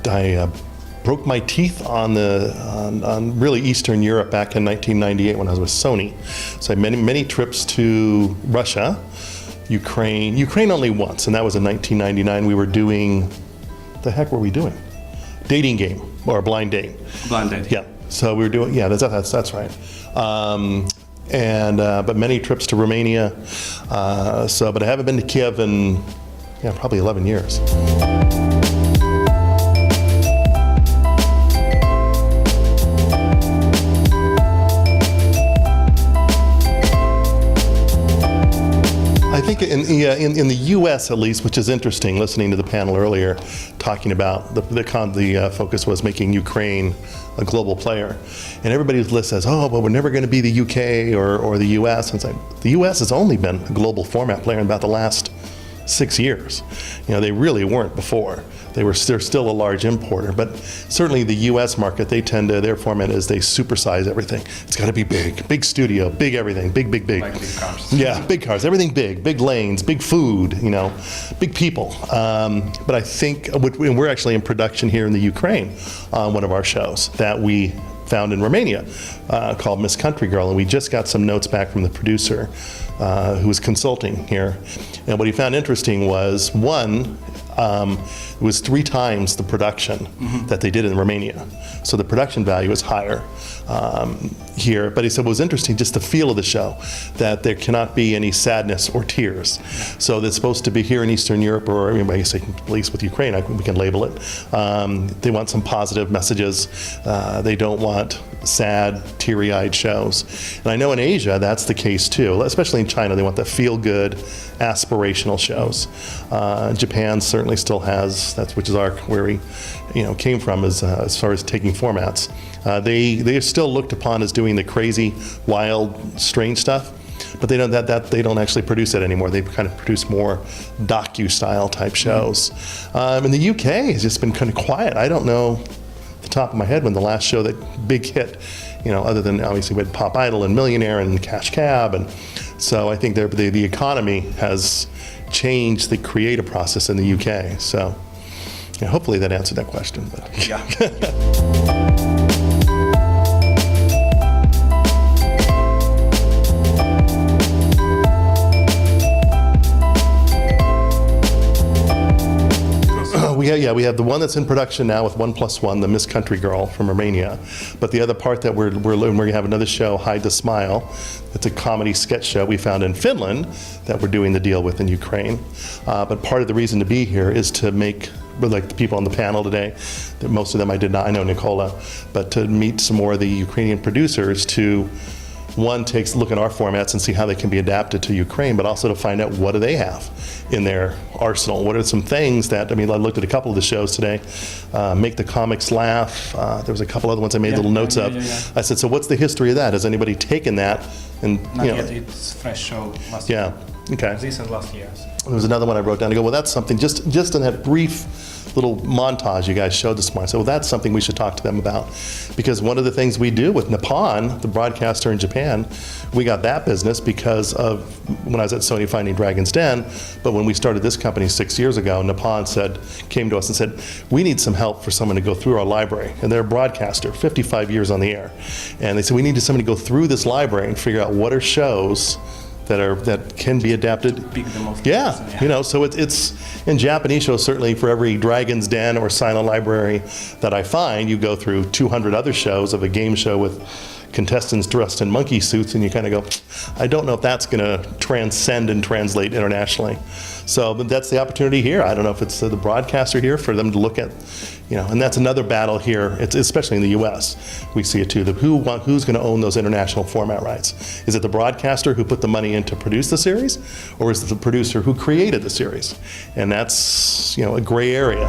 I broke my teeth on really Eastern Europe back in 1998 when I was with Sony. So I had many trips to Russia, Ukraine only once, and that was in 1999. We were doing, the heck were we doing? Dating game, or a blind date. Blind date. Yeah. So we were doing, yeah, that's right. But many trips to Romania. But I haven't been to Kiev in probably 11 years. I think in the U.S. at least, which is interesting, listening to the panel earlier, talking about the focus was making Ukraine a global player, and everybody's list says, oh, but we're never going to be the U.K. or the U.S. And it's like, the U.S. has only been a global format player in about the last 6 years. They really weren't before. They're still a large importer, but certainly the U.S. market, their format is they supersize everything. It's got to be big studio, big everything, big. Like big cars. Yeah, big cars, everything big lanes, big food, big people. But I think, we're actually in production here in the Ukraine on one of our shows that we found in Romania called Miss Country Girl, and we just got some notes back from the producer who was consulting here. And what he found interesting was, one, it was 3 times the production that they did in Romania. So the production value is higher here. But he said what was interesting, just the feel of the show, that there cannot be any sadness or tears. So that's supposed to be here in Eastern Europe, or I guess at least with Ukraine, we can label it. They want some positive messages. They don't want sad, teary-eyed shows. And I know in Asia that's the case too, especially in China. They want the feel-good, aspirational shows. Japan certainly still has, which is where we came from as far as taking formats. They are still looked upon as doing the crazy, wild, strange stuff, but they don't actually produce it anymore. They kind of produce more docu-style type shows. And the UK has just been kind of quiet. I don't know the top of my head when the last show that big hit, other than obviously with Pop Idol and Millionaire and Cash Cab, and so I think the economy has changed the creative process in the UK. So hopefully that answered that question. But. Yeah. We have the one that's in production now with 1+1, the Miss Country Girl from Romania. But the other part that we're going to have another show, Hide the Smile. It's a comedy sketch show we found in Finland that we're doing the deal with in Ukraine. But part of the reason to be here is to make, like the people on the panel today, that most of them I know Nicola, but to meet some more of the Ukrainian producers to, one, takes a look at our formats and see how they can be adapted to Ukraine, but also to find out what do they have in their arsenal. What are some things that, I looked at a couple of the shows today, Make the Comics Laugh. There was a couple other ones I made little notes of. I said, so what's the history of that? Has anybody taken that? And Not yet, it's fresh show last year. Okay. This and last year's. There was another one I wrote down to go, well, that's something, just in that brief little montage you guys showed this morning. So, well, that's something we should talk to them about. Because one of the things we do with Nippon, the broadcaster in Japan, we got that business because of when I was at Sony Finding Dragon's Den. But when we started this company 6 years ago, Nippon came to us and said, we need some help for someone to go through our library. And they're a broadcaster, 55 years on the air. And they said, we need somebody to go through this library and figure out what are shows that can be adapted. Pick the most. Yeah, so it's in Japanese shows, certainly for every Dragon's Den or Silent Library that I find, you go through 200 other shows of a game show with contestants dressed in monkey suits, and you kind of go, I don't know if that's going to transcend and translate internationally. So but that's the opportunity here. I don't know if it's the broadcaster here for them to look at, and that's another battle here. It's especially in the U.S. We see it too. Who's going to own those international format rights? Is it the broadcaster who put the money in to produce the series, or is it the producer who created the series? And that's a gray area.